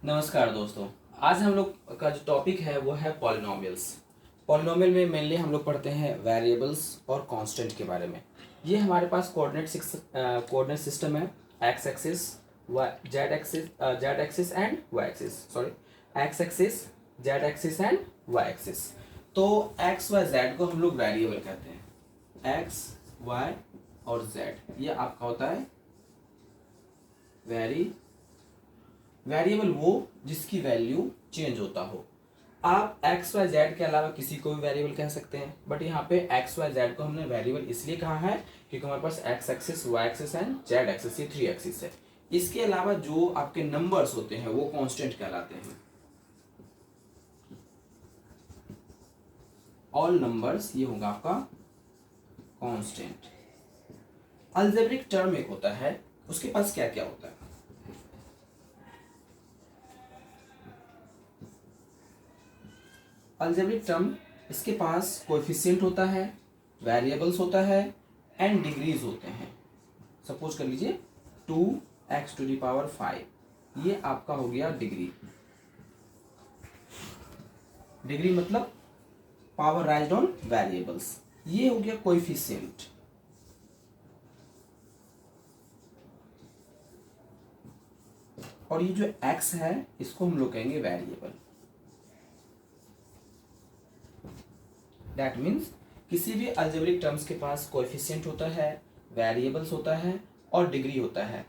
नमस्कार दोस्तों। आज हम लोग का जो टॉपिक है वो है पॉलिनोमियल्स। पॉलिनोमियल में मेनली हम लोग पढ़ते हैं वेरिएबल्स और कांस्टेंट के बारे में। ये हमारे पास कोऑर्डिनेट सिस्टम है, x axis, z axis and y axis, sorry x axis, z axis and y axis. तो एक्स वाई जेड को हम लोग वेरिएबल कहते हैं। एक्स वाई और जेड ये आपका होता है वेरिएबल वो जिसकी वैल्यू चेंज होता हो। आप एक्स वाई जेड के अलावा किसी को भी वेरिएबल कह सकते हैं, बट यहाँ पे एक्स वाई जेड को हमने वेरिएबल इसलिए कहा है क्योंकि हमारे पास x axis, y axis and z axis, ये 3 एक्सिस है। इसके अलावा जो आपके नंबर्स होते हैं वो कांस्टेंट कहलाते हैं। ऑल नंबर्स ये होगा आपका कांस्टेंट। अलजेब्रिक टर्म एक होता है, उसके पास क्या क्या होता है? अलजेब्रिक टर्म, इसके पास कोएफिशिएंट होता है, वेरिएबल्स होता है एंड डिग्रीज होते हैं। सपोज कर लीजिए 2x⁵, ये आपका हो गया डिग्री। डिग्री मतलब पावर राइज्ड ऑन वेरिएबल्स। ये हो गया कोएफिशिएंट। और ये जो x है इसको हम लोग कहेंगे वेरिएबल। दैट मीन्स किसी भी अलजेब्रिक टर्म्स के पास कोएफिशिएंट होता है, वेरिएबल्स होता है और डिग्री होता है।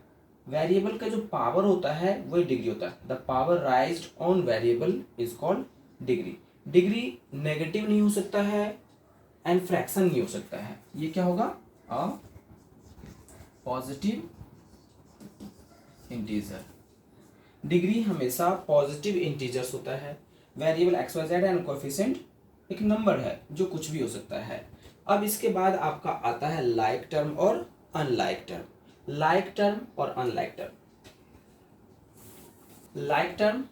वेरिएबल का जो पावर होता है वही डिग्री होता है। The power राइज्ड on variable is called degree. Degree negative नहीं हो सकता है एंड फ्रैक्शन नहीं हो सकता है। ये क्या होगा? A positive integer. डिग्री हमेशा पॉजिटिव इंटीजर्स होता है। Variable x y z and coefficient एक नंबर है जो कुछ भी हो सकता है। अब इसके बाद आपका आता है लाइक टर्म और अनलाइक टर्म। लाइक टर्म और unlike term, like term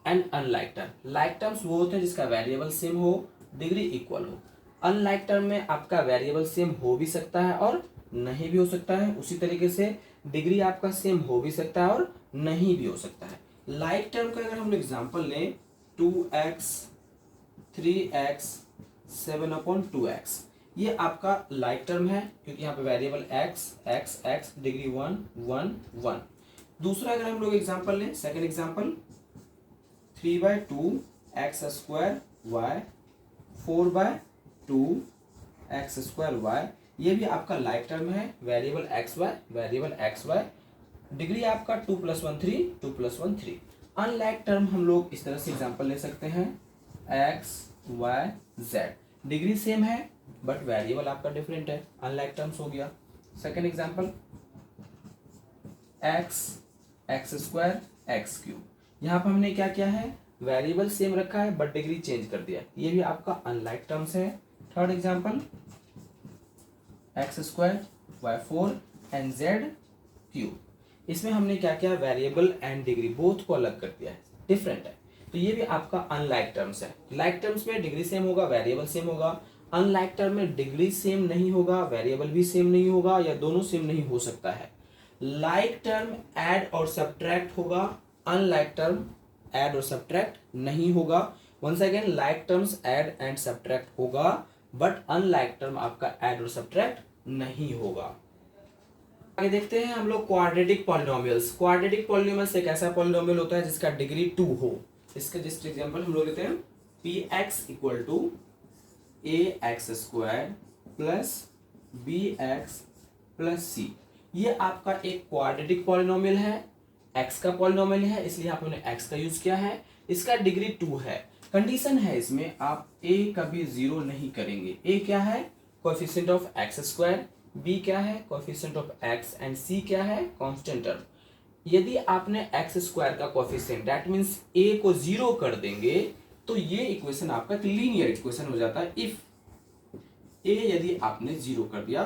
and unlike term. Like terms वो होते हैं जिसका वेरिएबल सेम हो, डिग्री इक्वल हो। अनलाइक टर्म में आपका वेरिएबल सेम हो भी सकता है और नहीं भी हो सकता है। उसी तरीके से डिग्री आपका सेम हो भी सकता है और नहीं भी हो सकता है। लाइक टर्म का अगर हम लोग एग्जांपल लें 2x 3x 7/2x, ये आपका लाइक टर्म है क्योंकि यहाँ पे वेरिएबल x डिग्री 1 1 1। दूसरा अगर हम लोग एग्जांपल लें, second example 3/2x² y 4/2x² y, ये भी आपका लाइक टर्म है। वेरिएबल xy, डिग्री आपका 2 + 1 3, 2 + 1 3। अनलाइक टर्म हम लोग इस तरह से एग्जांपल ले सकते हैं x y z, degree same है बट वेरिएबल आपका डिफरेंट है, अनलाइक टर्म्स हो गया। सेकंड एग्जांपल x² x³, यहाँ पर हमने क्या किया है, वेरिएबल सेम रखा है बट डिग्री चेंज कर दिया, ये भी आपका अनलाइक टर्म्स है। Third example x² y4 and z³, इसमें हमने क्या किया, वेरिएबल एंड डिग्री बोथ को अलग कर दिया है, डिफरेंट है, तो ये भी आपका अनलाइक टर्म्स है। लाइक टर्म्स में डिग्री सेम होगा, वेरिएबल सेम होगा। अनलाइक टर्म में डिग्री सेम नहीं होगा, वेरिएबल भी सेम नहीं होगा, या दोनों सेम नहीं हो सकता है। लाइक टर्म ऐड और सब्ट्रैक्ट होगा, अनलाइक टर्म ऐड और सब्ट्रैक्ट नहीं होगा। Once again, like terms add and subtract होगा बट अनलाइक टर्म आपका ऐड और सब्ट्रैक्ट नहीं होगा। आगे देखते हैं हम लोग क्वाड्रेटिक पॉलिनोमियल्स। क्वाड्रेटिक पॉलिनोमियल्स एक ऐसा पॉलिनोमियल होता है जिसका डिग्री 2 हो। इसका जस्ट एग्जांपल हम लोग लेते हैं px = ax² + bx + c। ये आपका एक क्वाड्रेटिक पॉलिनोमियल है, x का पॉलिनोमियल है इसलिए आप हमने x का यूज किया है। इसका डिग्री 2 है। कंडीशन है इसमें आप a कभी 0 नहीं करेंगे। a क्या है, कोएफिशिएंट ऑफ x², b क्या है, coefficient of x and c क्या है, कांस्टेंट टर्म। यदि आपने x² का कोएफिशिएंट दैट मींस a को 0 कर देंगे तो ये इक्वेशन आपका लीनियर इक्वेशन हो जाता है। इफ a यदि आपने 0 कर दिया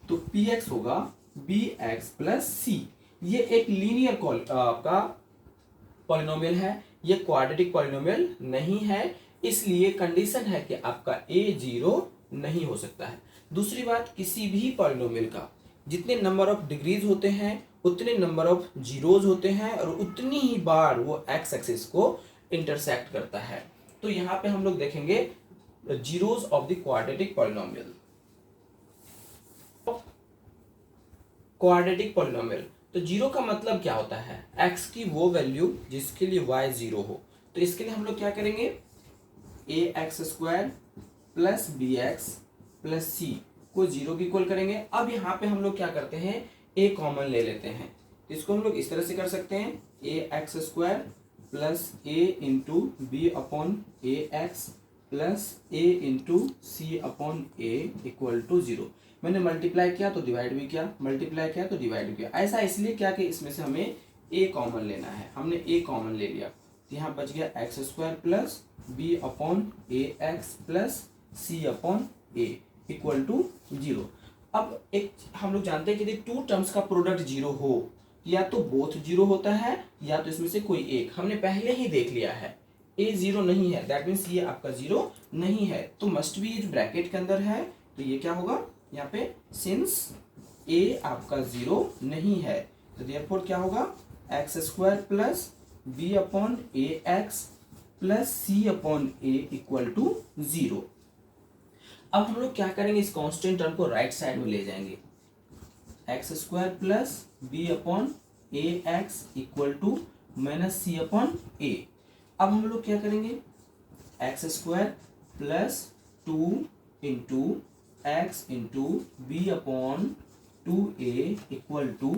तो px होगा bx + c। ये एक लीनियर आपका पॉलिनोमियल है, ये क्वाड्रेटिक पॉलिनोमियल नहीं है, इसलिए कंडीशन है कि आपका a 0 नहीं हो सकता है। दूसरी बात, किसी भी पॉलिनोमियल का जितने नंबर ऑफ डिग्रीज होते हैं उतने नंबर ऑफ जीरोज होते हैं और उतनी ही बार वो एक्स एक्सिस को इंटरसेक्ट करता है। तो यहाँ पे हम लोग देखेंगे zeros of the quadratic polynomial. Quadratic polynomial, तो जीरो का मतलब क्या होता है, एक्स की वो वैल्यू जिसके लिए वाई जीरो हो। तो इसके लिए हम लोग क्या करेंगे, a x square plus b x plus c को जीरो की इक्वल करेंगे। अब यहाँ पे हम लोग क्या करते हैं, ए कॉमन ले लेते हैं। इसको हम लोग इस तरह से कर सकते हैं, a x square plus a into b upon a x plus a into c upon a equal to zero. मैंने मल्टीप्लाई किया तो डिवाइड भी किया, मल्टीप्लाई किया तो डिवाइड भी किया। ऐसा इसलिए क्या कि इसमें से हमें ए कॉमन लेना है, हमने ए कॉमन ले लिया। तो यहाँ बच गया x square plus b upon a x plus c upon a equal to zero. अब एक हम लोग जानते हैं कि यदि टू टर्म्स का प्रोडक्ट जीरो हो, या तो बोथ जीरो होता है या तो इसमें से कोई एक। हमने पहले ही देख लिया है ए जीरो नहीं है, दैट मीन्स ये आपका जीरो नहीं है। तो मस्ट बी, ये जो ब्रैकेट के अंदर है तो ये क्या होगा यहाँ पे, सिंस ए आपका जीरो नहीं है तो देयरफॉर क्या होगा, x square plus b upon a x plus c upon a equal to zero. अब हम लोग क्या करेंगे, इस कांस्टेंट टर्म को राइट साइड में ले जाएंगे, x square plus b upon a x equal to minus c upon a. अब हम लोग क्या करेंगे, x square plus two into x into b upon two a equal to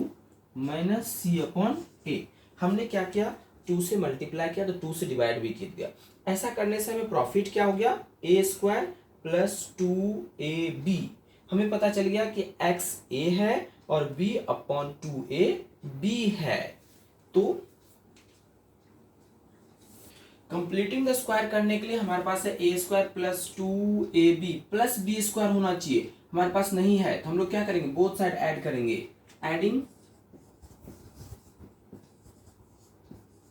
minus c upon a. हमने क्या किया, टू से multiply किया तो टू से डिवाइड भी किया दिया। ऐसा करने से हमें प्रॉफिट क्या हो गया, a square plus two a b. हमें पता चल गया कि एक्स ए है और b upon two a b है। तो कंप्लीटिंग द स्क्वायर करने के लिए हमारे पास है a square plus two a b plus b square होना चाहिए, हमारे पास नहीं है। तो हम लोग क्या करेंगे, बोथ साइड ऐड करेंगे, adding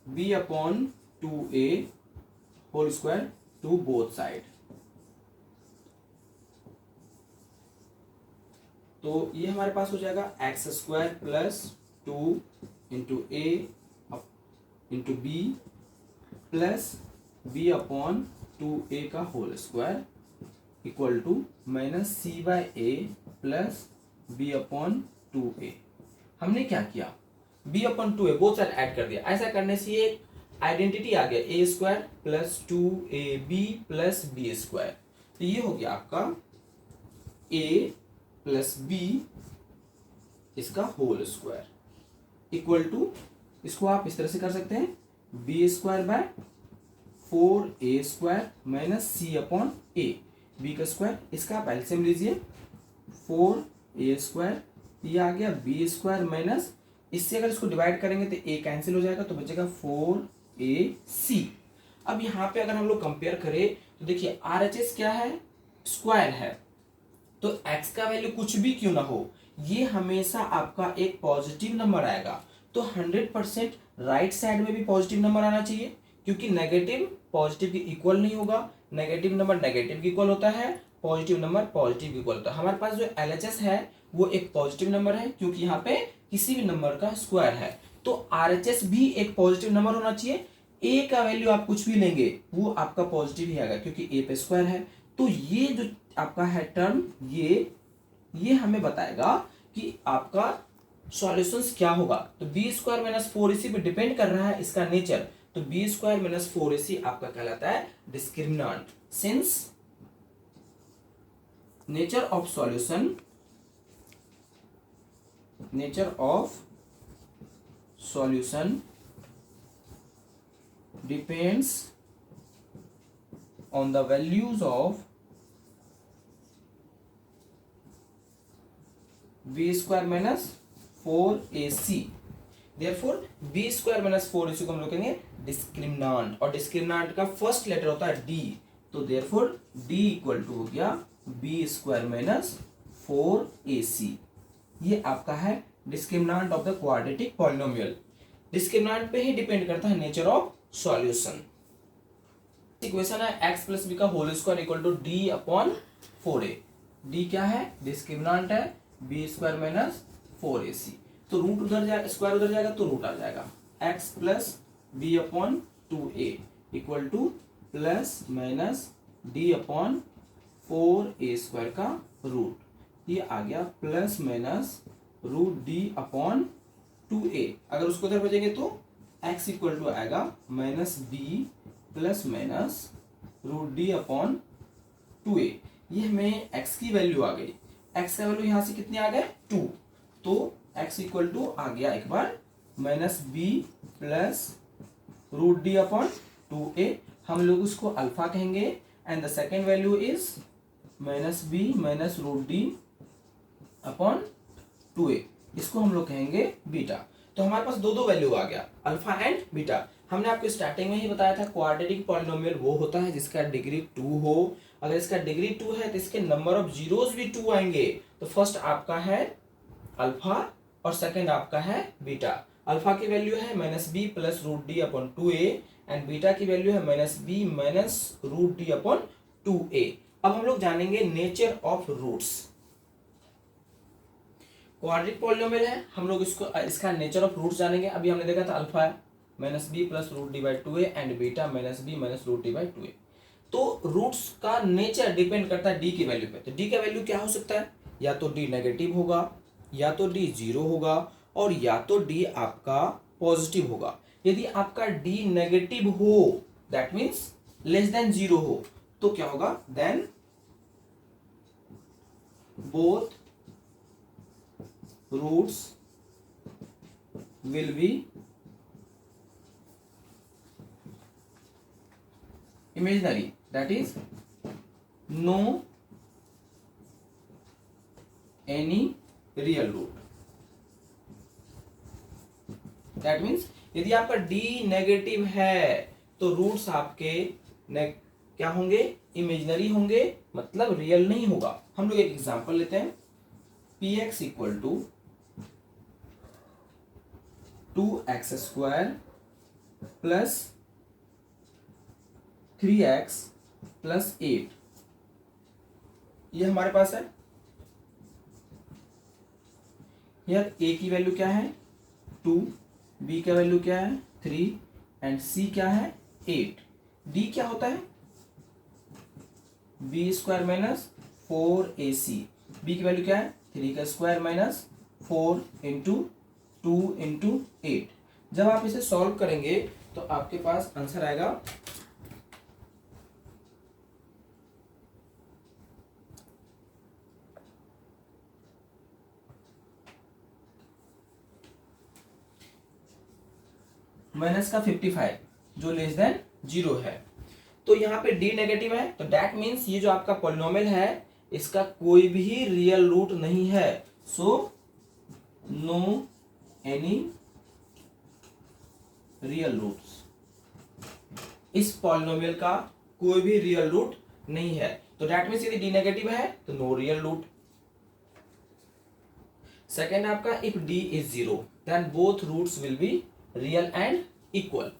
b upon two a whole square to both side. तो ये हमारे पास हो जाएगा x square plus two into a into b plus b upon two a का whole square equal to minus c by a plus b upon two a. हमने क्या किया, b upon two a both side add कर दिया। ऐसा करने से ये आइडेंटिटी आ गया, a square plus two a b plus b square. तो ये हो गया आपका ए प्लस बी इसका होल स्क्वायर इक्वल टू, इसको आप इस तरह से कर सकते हैं, b square by four a square minus c upon a, b का स्क्वायर, इसका आप एलसीएम लीजिए, फोर ए स्क्वायर, ये आ गया बी स्क्वायर माइनस, इससे अगर इसको डिवाइड करेंगे तो ए कैंसिल हो जाएगा तो बचेगा फोर ए सी। अब यहाँ पे अगर हम लोग कंपेयर करें तो देखिए आर एच एस क्या है, स्क्वायर है, तो एक्स का वैल्यू कुछ भी क्यों ना हो ये हमेशा आपका एक पॉजिटिव नंबर आएगा। तो 100% राइट साइड में भी पॉजिटिव नंबर आना चाहिए, क्योंकि नेगेटिव पॉजिटिव के इक्वल नहीं होगा, नेगेटिव नंबर नेगेटिव के इक्वल होता है, पॉजिटिव नंबर पॉजिटिव के इक्वल होता है। हमारे पास जो LHS है वो एक पॉजिटिव नंबर है, क्योंकि यहाँ पे किसी भी नंबर का स्क्वायर है। तो RHS भी एक पॉजिटिव नंबर होना चाहिए। ए का वैल्यू आप कुछ भी लेंगे वो आपका पॉजिटिव ही आएगा, क्योंकि ए पे स्क्वायर है। तो ये जो आपका है टर्म, ये हमें बताएगा कि आपका सॉल्यूशंस क्या होगा। तो बी स्क्वायर माइनस फोर इसी पे डिपेंड कर रहा है इसका नेचर। तो बी स्क्वायर माइनस फोर इसी आपका कहलाता है discriminant, since nature of solution depends on the values of b square minus 4ac, therefore b square minus 4ac को हम लोग कहेंगे डिस्क्रिमिनेंट, और डिस्क्रिमिनेंट का फर्स्ट लेटर होता है d, तो therefore d इक्वल टू हो गया b स्क्वायर माइनस 4ac। ये आपका है discriminant of the quadratic polynomial. Discriminant पे ही डिपेंड करता है नेचर ऑफ सॉल्यूशन। इक्वेशन है x प्लस बी का whole square equal to d upon four a. D क्या है, डिस्क्रिमिनेंट है, b square minus four a c. तो रूट उधर जाएगा, स्क्वायर उधर जाएगा तो रूट आ जाएगा। x plus b upon 2a equal to plus minus d upon 4a square का रूट। ये आ गया plus minus root d upon 2a। अगर उसको उधर भेजेंगे तो x इक्वल टू आएगा minus b plus minus root d upon 2a। ये हमें x की वैल्यू आ गई। x का वैल्यू यहां से कितने आ गए 2, तो x इक्वल टू आ गया एक बार minus b plus root d upon 2a। हम लोग उसको अल्फा कहेंगे and the second value is minus b minus root d upon 2a। इसको हम लोग कहेंगे बीटा। तो हमारे पास दो वैल्यू आ गया, अल्फा एंड बीटा। हमने आपको स्टार्टिंग में ही बताया था क्वाड्रेटिक पॉलिनोमियल वो होता है जिसका डिग्री 2 हो। अगर इसका डिग्री 2 है तो इसके नंबर ऑफ जीरोस भी 2 आएंगे। तो फर्स्ट आपका है अल्फा और सेकंड आपका है बीटा। अल्फा की वैल्यू है minus b plus root d upon 2a and beta की वैल्यू है minus b minus root d upon 2a। अब हम लोग जानेंगे nature of roots. Quadratic polynomial है, हम लोग इसका नेचर ऑफ रूट्स जानेंगे। अभी हमने देखा था alpha minus b plus root d by 2a and beta minus b minus root d by 2a। तो रूट्स का नेचर डिपेंड करता है डी की वैल्यू पे। तो डी का वैल्यू क्या हो सकता है, या तो डी नेगेटिव होगा, या तो डी जीरो होगा, और या तो डी आपका पॉजिटिव होगा। यदि आपका डी नेगेटिव हो that means less than zero हो तो क्या होगा, then both roots will be imaginary, that is no any real root। that means यदि आपका d नेगेटिव है तो रूट्स आपके क्या होंगे, इमेजिनरी होंगे, मतलब रियल नहीं होगा। हम लोग एक एग्जांपल लेते हैं। px equal to 2x square plus 3x plus 8 ये हमारे पास है। यार a की वैल्यू क्या है 2, b का वैल्यू क्या है 3 एंड c क्या है 8। d क्या होता है b square minus 4ac। b की वैल्यू क्या है 3 का स्क्वायर माइनस 4 इंटू 2 इंटू 8। जब आप इसे सॉल्व करेंगे तो आपके पास आंसर आएगा माइनस का 55 जो लेस देन जीरो है। तो यहाँ पे d नेगेटिव है तो दैट मीन्स ये जो आपका पॉलिनोमियल है इसका कोई भी रियल रूट नहीं है। So no any real roots, इस पॉलिनोमियल का कोई भी रियल रूट नहीं है। तो दैट मीन्स यदि d नेगेटिव है तो नो रियल रूट। सेकेंड आपका if d is zero then both roots will be real and equal.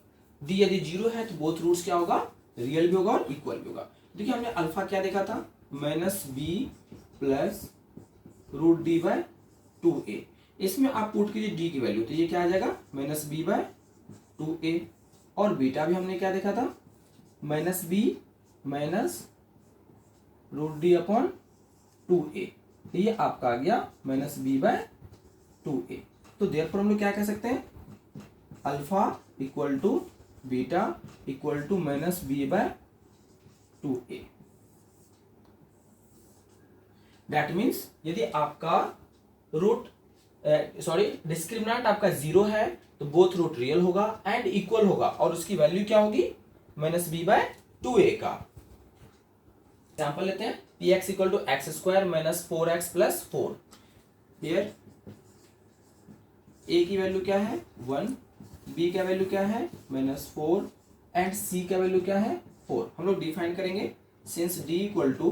D यदि जीरो है तो बोथ रूट्स क्या होगा, रियल भी होगा और इक्वल भी होगा। देखिए हमने अल्फा क्या देखा था minus b plus root d by 2a। इसमें आप पुट कीजिए डी की वैल्यू तो ये क्या आ जाएगा माइनस बी बाय 2a। और बीटा भी हमने क्या देखा था minus b minus root d upon 2a। ये आपका आ गया माइनस बी बाय 2a। तो देयरफॉर हम लोग क्या कह सकते हैं alpha equal to beta equal to minus b by 2a। That means यदि आपका रूट डिस्क्रिमिनेंट आपका जीरो है तो बोथ रूट रियल होगा एंड इक्वल होगा और उसकी वैल्यू क्या होगी माइनस बी बाय 2a का। एग्जाम्पल लेते हैं px equal to x square minus 4x plus 4। Here a की वैल्यू क्या है 1, b का वैल्यू क्या है माइनस 4 एंड c का वैल्यू क्या है 4। हम लोग डिफाइन करेंगे since d equal to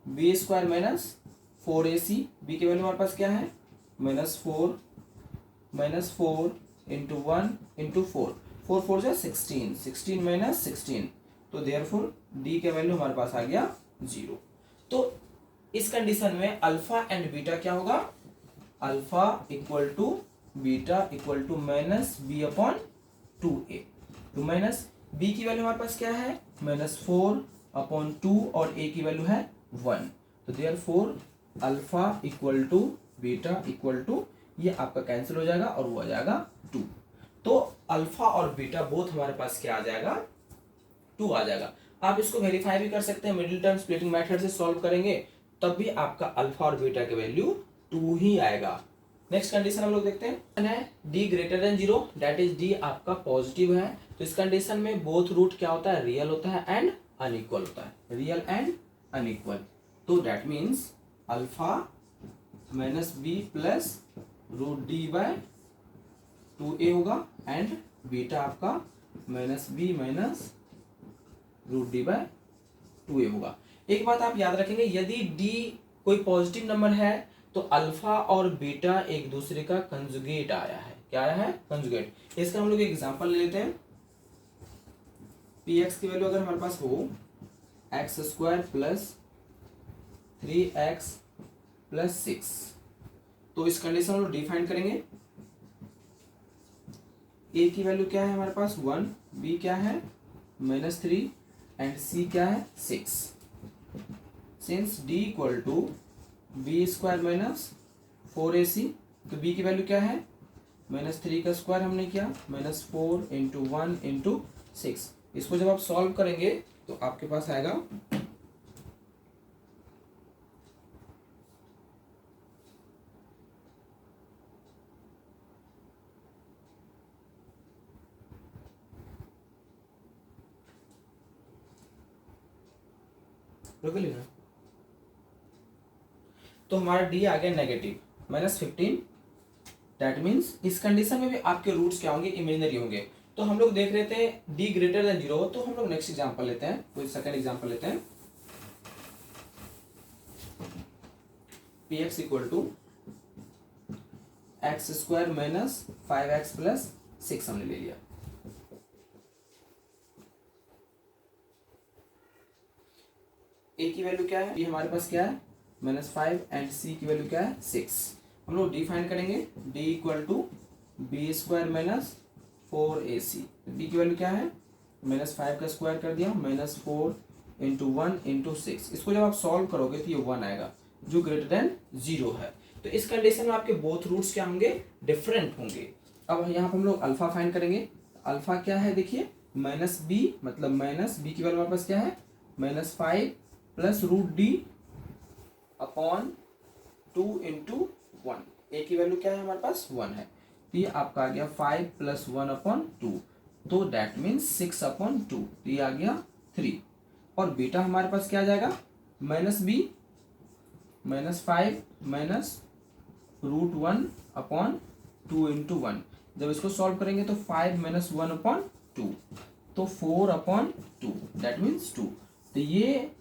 b square minus 4ac। b की वैल्यू हमारे पास क्या है माइनस 4 इंटू 1 इंटू 4 4 4 जा 16 16 माइनस 16। तो देयरफॉर d का वैल्यू हमारे पास आ गया 0। तो इस कंडीशन में अल्फा एंड बीटा क्या होगा alpha equal to beta equal to minus b upon 2a। तो माइनस b की वैल्यू हमारे पास क्या है, -4/2 और a की वैल्यू है 1। तो therefore alpha equal to beta equal to, ये आपका कैंसिल हो जाएगा और वो आ जाएगा 2। तो अल्फा और बीटा बोथ हमारे पास क्या आ जाएगा, 2 आ जाएगा। आप इसको वेरीफाई भी कर सकते हैं, मिडिल टर्म स्प्लिटिंग मेथड से सॉल्व करेंगे तब भी आपका अल्फा और बीटा की वैल्यू 2 ही आएगा। नेक्स्ट कंडीशन हम लोग देखते हैं, D greater than 0, that is D आपका पॉजिटिव है। तो इस कंडीशन में बोथ रूट क्या होता है, रियल होता है एंड अनइक्वल होता है, रियल एंड अनइक्वल। तो that means alpha minus b plus root d by 2a होगा एंड बीटा आपका minus b minus root d by 2a होगा। एक बात आप याद रखेंगे, यदि d कोई पॉजिटिव नंबर है तो अल्फा और बीटा एक दूसरे का कंजुगेट आया है। क्या आया है, कंजुगेट। इसका हम लोग एग्जांपल ले लेते हैं। px की वैल्यू अगर हमारे पास हो x² प्लस 3x प्लस 6, तो इस कंडीशन हम लोग डिफाइन करेंगे। a की वैल्यू क्या है हमारे पास 1, b क्या है -3 एंड c क्या है 6। Since d equal to b² minus 4ac, तो b की वैल्यू क्या है -3 का स्क्वायर हमने किया -4 इंटू 1 इंटू 6। इसको जब आप सॉल्व करेंगे तो आपके पास आएगा रोक लेना। तो हमारा डी आ गया नेगेटिव -15। दैट मीन्स इस कंडीशन में भी आपके रूट्स क्या होंगे, इमेजिनरी होंगे। तो हम लोग देख रहे थे डी ग्रेटर देन 0, तो हम लोग नेक्स्ट एग्जांपल लेते हैं, कोई सेकंड एग्जांपल लेते हैं। px equal to x² minus 5x plus 6 हमने ले लिया। a की वैल्यू क्या है, ये हमारे पास क्या है -5 एंड c की वैल्यू क्या है 6। हम लोग डिफाइन करेंगे d equal to b² minus 4ac। b की वैल्यू क्या है -5 का स्क्वायर कर दिया -4 इंटू 1 इंटू 6। इसको जब आप सॉल्व करोगे तो ये 1 आएगा जो ग्रेटर देन 0 है। तो इस कंडीशन में आपके बोथ रूट्स क्या होंगे, डिफरेंट होंगे। अब यहाँ पर हम लोग अल्फा फाइंड करेंगे। अल्फा क्या है देखिए -b, मतलब -b की वैल्यू हमारे पास क्या है -5 plus root d upon 2 into 1। A की वैल्यू क्या है हमारे पास 1 है, तो ये आपका आ गया 5 प्लस 1 अपॉन 2, तो दैट मीन्स 6/2, तो ये आ गया 3। और बीटा हमारे पास क्या आ जाएगा -b -5 minus root 1 upon 2 into 1। जब इसको सॉल्व करेंगे तो 5 माइनस 1/2, तो 4/2, दैट मीन्स 2। तो ये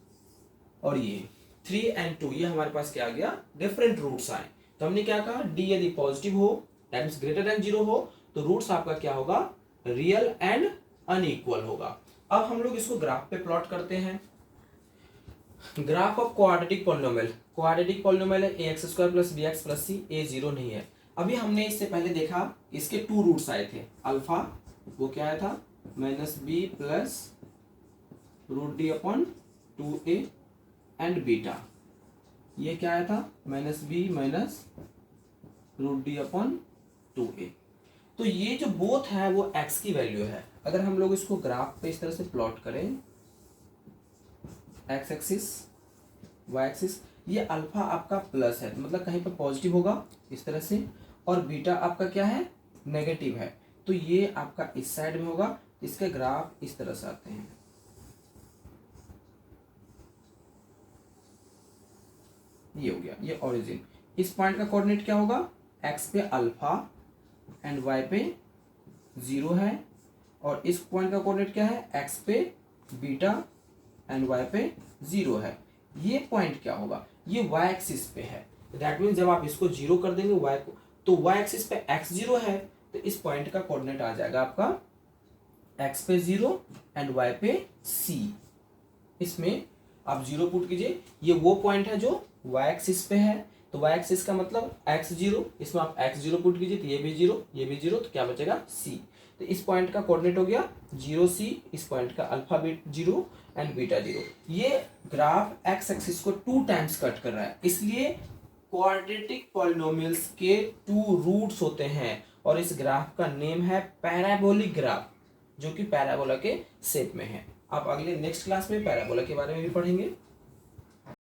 और ये 3 एंड 2 ये हमारे पास क्या आ गया, डिफरेंट रूट्स आए। तो हमने क्या कहा, डी यदि पॉजिटिव हो दैट मीन्स ग्रेटर देन 0 हो तो रूट्स आपका क्या होगा, रियल एंड अनइक्वल होगा। अब हम लोग इसको ग्राफ पे प्लॉट करते हैं। Graph of quadratic polynomial, quadratic polynomial है ax² plus bx plus c, a 0 नहीं है। अभी हमने इससे पहले देखा इसके 2 रूट्स आए थे, अल्फा वो क्या आया था -b plus root d upon 2a and beta ये क्या आया था -b minus root d upon 2a। तो ये जो बोथ है वो x की वैल्यू है। अगर हम लोग इसको ग्राफ पे इस तरह से प्लॉट करें, x एक्सिस y एक्सिस, ये अल्फा आपका प्लस है तो मतलब कहीं पर पॉजिटिव होगा इस तरह से, और बीटा आपका क्या है नेगेटिव है, तो ये आपका इस साइड में होगा। इसके ग्राफ इस तरह से आते हैं, ये हो गया ये ओरिजिन। इस पॉइंट का कोऑर्डिनेट क्या होगा, x पे अल्फा एंड y पे 0 है, और इस पॉइंट का कोऑर्डिनेट क्या है, x पे बीटा एंड y पे 0 है। ये पॉइंट क्या होगा, ये y एक्सिस पे है। दैट मीन्स जब आप इसको 0 कर देंगे y को, तो y एक्सिस पे x 0 है, तो इस पॉइंट का कोऑर्डिनेट आ जाएगा आपका x पे 0 एंड y पे c। इसमें आप 0 पुट कीजिए, ये वो पॉइंट है जो y एक्सिस पे है, तो वाई एक्सिस का मतलब x0, इसमें आप x0 पुट कीजिए तो ये भी जीरो, ये भी जीरो, तो क्या बचेगा c। तो इस पॉइंट का कोऑर्डिनेट हो गया 0c, इस पॉइंट का अल्फा बीट 0 एंड बीटा 0। ये ग्राफ एक्स एक्सिस को 2 टाइम्स कट कर रहा है, इसलिए क्वाड्रेटिक पॉलिनोमियल्स के 2 रूट्स होते हैं और इस ग्राफ का नेम है पैराबोलिक ग्राफ, जो कि पैराबोला के शेप में है। आप अगले नेक्स्ट क्लास में पैराबोला के बारे में भी पढ़ेंगे।